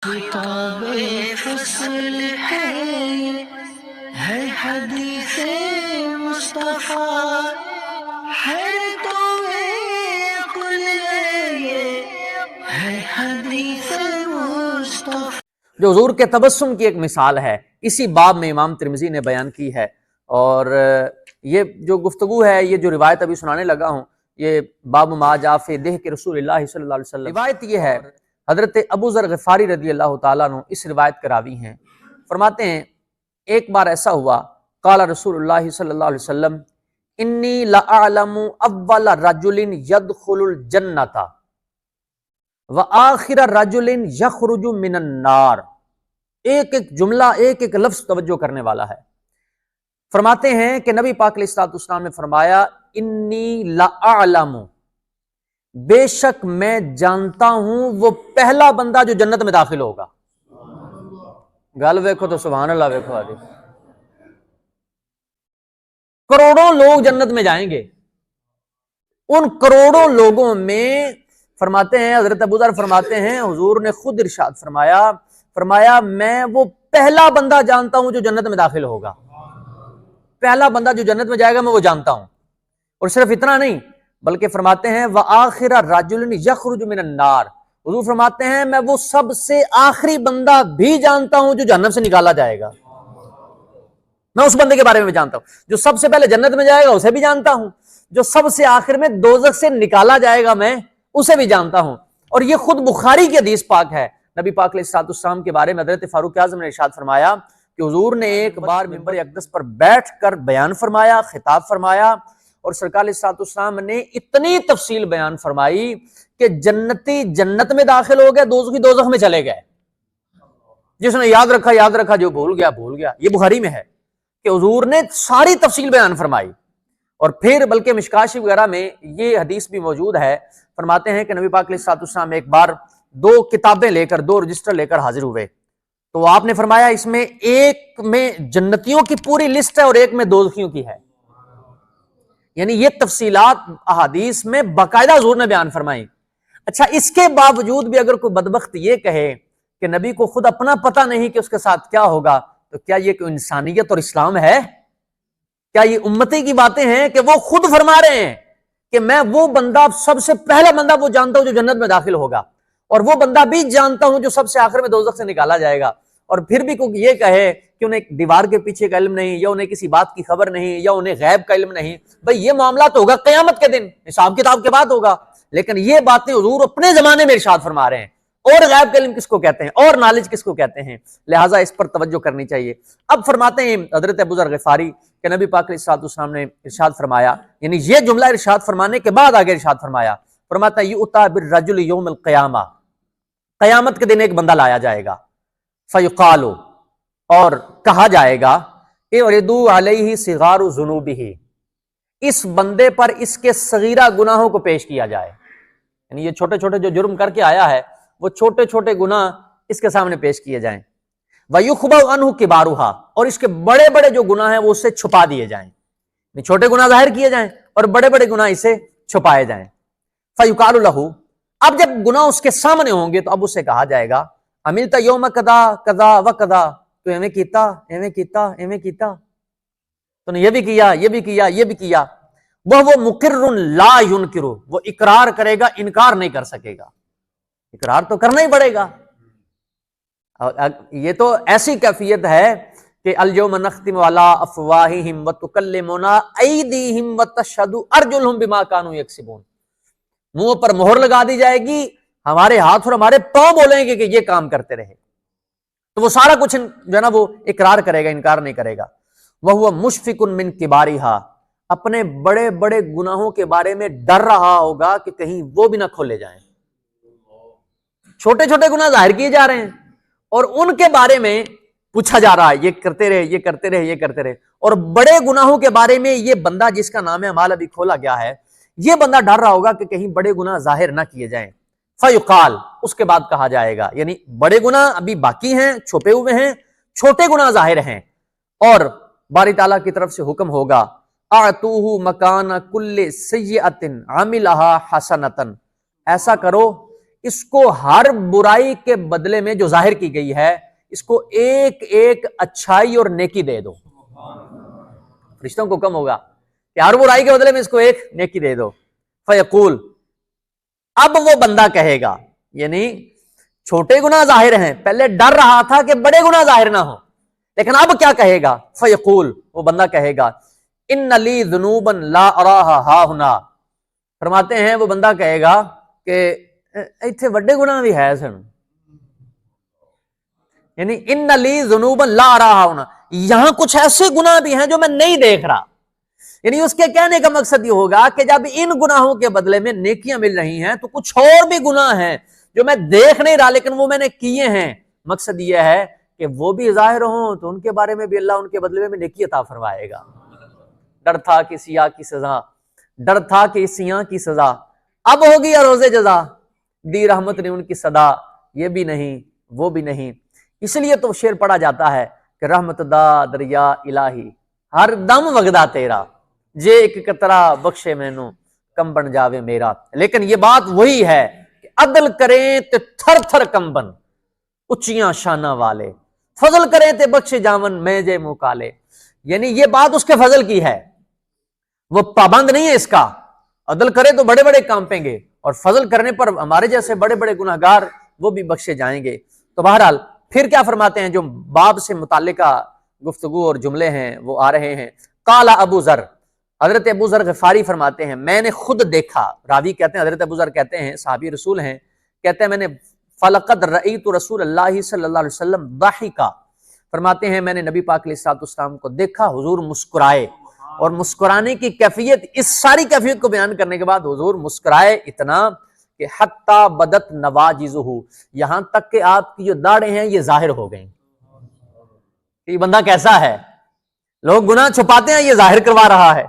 خطاب فصل ہے حدیث مصطفیٰ ہے تو عقل ہے حدیث مصطفیٰ. جو حضور کے تبسم کی ایک مثال ہے، اسی باب میں امام ترمذی نے بیان کی ہے. اور یہ جو گفتگو ہے، یہ جو روایت ابھی سنانے لگا ہوں، یہ باب ما جاء فی ضحک رسول اللہ صلی اللہ علیہ وسلم. روایت یہ ہے، حضرت ابو ذر غفاری رضی اللہ تعالیٰ عنہ اس روایت کے راوی ہیں. فرماتے ہیں ایک بار ایسا ہوا، قال رسول اللہ صلی اللہ علیہ وسلم انی لأعلم اول رجل يدخل الجنۃ وآخر رجل یخرج من النار. ایک ایک جملہ، ایک ایک لفظ توجہ کرنے والا ہے. فرماتے ہیں کہ نبی پاک علیہ الصلوۃ والسلام نے فرمایا انی لأعلم، بے شک میں جانتا ہوں وہ پہلا بندہ جو جنت میں داخل ہوگا. گل ویکھو تو سبحان اللہ ویکھو. آگے کروڑوں لوگ جنت میں جائیں گے. ان کروڑوں لوگوں میں فرماتے ہیں، حضرت ابو ذر فرماتے ہیں حضور نے خود ارشاد فرمایا میں وہ پہلا بندہ جانتا ہوں جو جنت میں داخل ہوگا. پہلا بندہ جو جنت میں جائے گا میں وہ جانتا ہوں. اور صرف اتنا نہیں بلکہ فرماتے ہیں وآخر رجل یخرج من النار. حضور فرماتے ہیں میں وہ سب سے آخری بندہ بھی جانتا ہوں جو جہنم سے نکالا جائے گا. میں اس بندے کے بارے میں جانتا ہوں. جو سب سے پہلے جنت میں جائے گا اسے بھی جانتا ہوں، جو سب سے آخر میں دوزخ سے نکالا جائے گا میں اسے بھی جانتا ہوں. اور یہ خود بخاری کی حدیث پاک ہے. نبی پاک علیہ الصلوۃ والسلام کے بارے میں حضرت فاروق اعظم نے ارشاد فرمایا کہ حضور نے ایک بار منبر اقدس پر بیٹھ کر بیان فرمایا، خطاب فرمایا، اور سرکار علیہ الصلوۃ والسلام نے اتنی تفصیل بیان فرمائی کہ جنتی جنت میں داخل ہو گئے، دوزخی دوزخ میں چلے گئے. جس نے یاد رکھا، جو بھول گیا. یہ بخاری میں ہے کہ حضور نے ساری تفصیل بیان فرمائی. اور پھر بلکہ مشکات شریف وغیرہ میں یہ حدیث بھی موجود ہے. فرماتے ہیں کہ نبی پاک علیہ الصلوۃ والسلام ایک بار 2 کتابیں لے کر، 2 رجسٹر لے کر حاضر ہوئے. تو آپ نے فرمایا اس میں ایک میں جنتیوں کی پوری لسٹ ہے اور ایک میں دوزخیوں کی ہے. یعنی یہ تفصیلات احادیث میں باقاعدہ حضور نے بیان فرمائی. اچھا، اس کے باوجود بھی اگر کوئی بدبخت یہ کہے کہ نبی کو خود اپنا پتہ نہیں کہ اس کے ساتھ کیا ہوگا، تو کیا یہ کوئی انسانیت اور اسلام ہے؟ کیا یہ امتی کی باتیں ہیں کہ وہ خود فرما رہے ہیں کہ میں وہ بندہ، سب سے پہلا بندہ وہ جانتا ہوں جو جنت میں داخل ہوگا، اور وہ بندہ بھی جانتا ہوں جو سب سے آخر میں دوزخ سے نکالا جائے گا. اور پھر بھی کوئی یہ کہے کہ انہیں دیوار کے پیچھے کا علم نہیں، یا انہیں کسی بات کی خبر نہیں، یا انہیں غیب کا علم نہیں. بھئی یہ معاملہ تو ہوگا قیامت کے دن، حساب کتاب کے بعد ہوگا. لیکن یہ باتیں حضور اپنے زمانے میں ارشاد فرما رہے ہیں. اور غیب کا علم کس کو کہتے ہیں، اور نالج کس کو کہتے ہیں؟ لہٰذا اس پر توجہ کرنی چاہیے. اب فرماتے ہیں حضرت ابو ذر غفاری کہ نبی پاک علیہ الصلوۃ والسلام نے ارشاد فرمایا، یعنی یہ جملہ ارشاد فرمانے کے بعد آگے ارشاد فرماتا ہے یؤتی بالرجل یوم القیامہ، قیامت کے دن ایک بندہ لایا جائے گا. فیقال، اور کہا جائے گا اعرضوا علیہ صغار ذنوبہ، اس بندے پر اس کے صغیرہ گناہوں کو پیش کیا جائے. یعنی یہ چھوٹے چھوٹے جو جرم کر کے آیا ہے وہ چھوٹے چھوٹے گناہ اس کے سامنے پیش کیے جائیں. وَيُخْبَوْ عَنْهُ كِبَارُهَا، اور اس کے بڑے بڑے جو گناہ ہیں وہ اس سے چھپا دیے جائیں. چھوٹے گناہ ظاہر کیے جائیں اور بڑے بڑے گناہ اسے چھپائے جائیں. فَيُقَالُ لَهُ، اب جب گناہ اس کے سامنے ہوں گے تو اب اسے کہا جائے گا عَمِلْتَ يَوْمَ كَذَا كَذَا وَكَذَا، تو ایویں کیتا، تو نے یہ بھی کیا، یہ بھی کیا، یہ بھی کیا. وَهُوَ مُقِرٌّ لَا يُنْكِرُ، وہ اقرار کرے گا، انکار نہیں کر سکے گا. اقرار تو کرنا ہی پڑے گا. یہ تو ایسی کیفیت ہے کہ الیوم نختم علی افواہہم وتکلمنا ایدیہم وتشہد ارجلہم بما کانوا یکسبون. منہ پر مہر لگا دی جائے گی، ہمارے ہاتھ اور ہمارے پاؤں بولیں گے کہ یہ کام کرتے رہے. تو وہ سارا کچھ جو ہے نا وہ اقرار کرے گا، انکار نہیں کرے گا. وہو مشفق من کبارہا، اپنے بڑے بڑے گناہوں کے بارے میں ڈر رہا ہوگا کہ کہیں وہ بھی نہ کھولے جائیں. چھوٹے چھوٹے گناہ ظاہر کیے جا رہے ہیں اور ان کے بارے میں پوچھا جا رہا ہے یہ کرتے رہے، یہ کرتے رہے، یہ کرتے رہے. اور بڑے گناہوں کے بارے میں یہ بندہ جس کا نام اعمال ابھی کھولا گیا ہے، یہ بندہ ڈر رہا ہوگا کہ کہیں بڑے گناہ ظاہر نہ کیے جائیں. فیقال، اس کے بعد کہا جائے گا، یعنی بڑے گناہ ابھی باقی ہیں، چھپے ہوئے ہیں، چھوٹے گناہ ظاہر ہیں. اور باری تعالیٰ کی طرف سے حکم ہوگا اعطوہ مکان کل سیئۃ عملہا حسنۃ، ایسا کرو اس کو ہر برائی کے بدلے میں جو ظاہر کی گئی ہے اس کو ایک ایک اچھائی اور نیکی دے دو. فرشتوں کو کم ہوگا کہ ہر برائی کے بدلے میں اس کو ایک نیکی دے دو. فیقول، اب وہ بندہ کہے گا، یعنی چھوٹے گناہ ظاہر ہیں، پہلے ڈر رہا تھا کہ بڑے گناہ ظاہر نہ ہو، لیکن اب کیا کہے گا؟ فیقول، وہ بندہ کہے گا، ان لی ذنوبا لا اراھا ہا ہنا. فرماتے ہیں وہ بندہ کہے گا کہ ایتھے وڈے گناہ بھی ہے سن، یعنی ان لی ذنوبا لا اراھا ہنا، یہاں کچھ ایسے گناہ بھی ہیں جو میں نہیں دیکھ رہا. یعنی اس کے کہنے کا مقصد یہ ہوگا کہ جب ان گناہوں کے بدلے میں نیکیاں مل رہی ہیں تو کچھ اور بھی گناہ ہیں جو میں دیکھ نہیں رہا لیکن وہ میں نے کیے ہیں. مقصد یہ ہے کہ وہ بھی ظاہر ہوں تو ان کے بارے میں بھی اللہ ان کے بدلے میں نیکی عطا فرمائے گا. ڈر تھا کہ سیاہ کی سزا، ڈر تھا کہ سیاہ کی سزا اب ہوگی روز جزا، دی رحمت نے ان کی صدا، یہ بھی نہیں وہ بھی نہیں. اس لیے تو شعر پڑھا جاتا ہے کہ رحمت دا دریا الہی ہر دم وگدا تیرا، جے ایک قطرہ بخشے مینوں کم بن جاوے میرا. لیکن یہ بات وہی ہے کہ عدل کریں تے تھر تھر کمبن اچیاں شانہ والے، فضل کریں تے بخشے جاون میں جے مکالے. یعنی یہ بات اس کے فضل کی ہے، وہ پابند نہیں ہے اس کا. عدل کرے تو بڑے بڑے کانپیں گے اور فضل کرنے پر ہمارے جیسے بڑے بڑے گناہگار وہ بھی بخشے جائیں گے. تو بہرحال پھر کیا فرماتے ہیں، جو باب سے متعلقہ گفتگو اور جملے ہیں وہ آ رہے ہیں. قال ابو ذر، حضرت ابو ذر غفاری فرماتے ہیں میں نے خود دیکھا، راوی کہتے ہیں حضرت ابو ذر کہتے ہیں صحابی رسول ہیں، کہتے ہیں میں نے فلقد رأیت رسول اللہ صلی اللہ علیہ وسلم ضاحکا، فرماتے ہیں میں نے نبی پاک علیہ الصلوۃ والسلام کو دیکھا حضور مسکرائے. اور مسکرانے کی کیفیت، اس ساری کیفیت کو بیان کرنے کے بعد حضور مسکرائے اتنا کہ حتی بدت نواجذہ، یہاں تک کہ آپ کی جو داڑھیں ہیں یہ ظاہر ہو گئیں. یہ بندہ کیسا ہے، لوگ گناہ چھپاتے ہیں، یہ ظاہر کروا رہا ہے.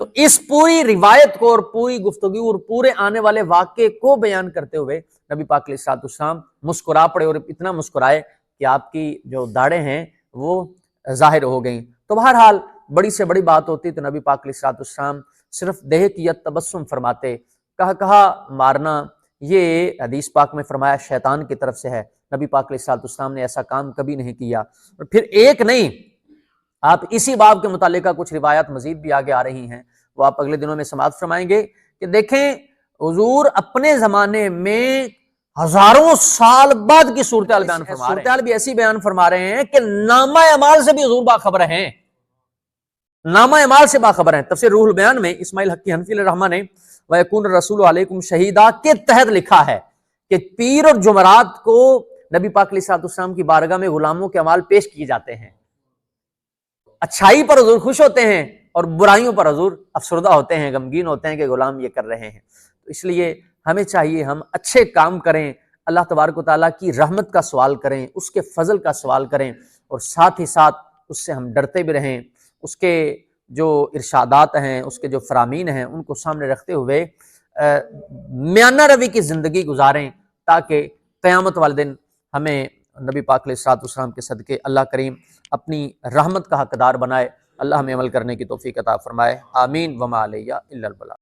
تو اس پوری روایت کو اور پوری گفتگو اور پورے آنے والے واقعے کو بیان کرتے ہوئے نبی پاک علیہ الصلوۃ والسلام مسکرا پڑے اور اتنا مسکرائے کہ آپ کی جو داڑھیں ہیں وہ ظاہر ہو گئیں. تو بہرحال بڑی سے بڑی بات ہوتی تو نبی پاک علیہ الصلوۃ والسلام صرف دہکیت تبسم فرماتے. کہا مارنا یہ حدیث پاک میں فرمایا شیطان کی طرف سے ہے، نبی پاک علیہ الصلوۃ والسلام نے ایسا کام کبھی نہیں کیا. اور پھر ایک نہیں، آپ اسی باب کے متعلقہ کچھ روایات مزید بھی آگے آ رہی ہیں، وہ آپ اگلے دنوں میں سماعت فرمائیں گے کہ دیکھیں حضور اپنے زمانے میں ہزاروں سال بعد کی صورتحال بیان فرما رہے ہیں، صورتحال بھی ایسی بیان فرما رہے ہیں کہ نامہ اعمال سے بھی حضور باخبر ہیں، نامہ اعمال سے باخبر ہیں. تفسیر روح البیان میں اسماعیل حقی حنفی علیہ الرحمہ نے وَيَكُونُ الرَّسُولُ عَلَيْكُمْ شَهِيدًا کے تحت لکھا ہے کہ پیر اور جمعرات کو نبی پاک علیہ الصلوۃ والسلام کی بارگاہ میں غلاموں کے اعمال پیش کیے جاتے ہیں. اچھائی پر حضور خوش ہوتے ہیں اور برائیوں پر حضور افسردہ ہوتے ہیں، غمگین ہوتے ہیں کہ غلام یہ کر رہے ہیں. تو اس لیے ہمیں چاہیے ہم اچھے کام کریں، اللہ تبارک و تعالیٰ کی رحمت کا سوال کریں، اس کے فضل کا سوال کریں، اور ساتھ ہی ساتھ اس سے ہم ڈرتے بھی رہیں، اس کے جو ارشادات ہیں، اس کے جو فرامین ہیں ان کو سامنے رکھتے ہوئے میانہ روی کی زندگی گزاریں، تاکہ قیامت والے دن ہمیں نبی پاک علیہ الصلوۃ والسلام کے صدقے اللہ کریم اپنی رحمت کا حقدار بنائے. اللہ ہمیں عمل کرنے کی توفیق عطا فرمائے. آمین. وما علیہ الا البلاغ.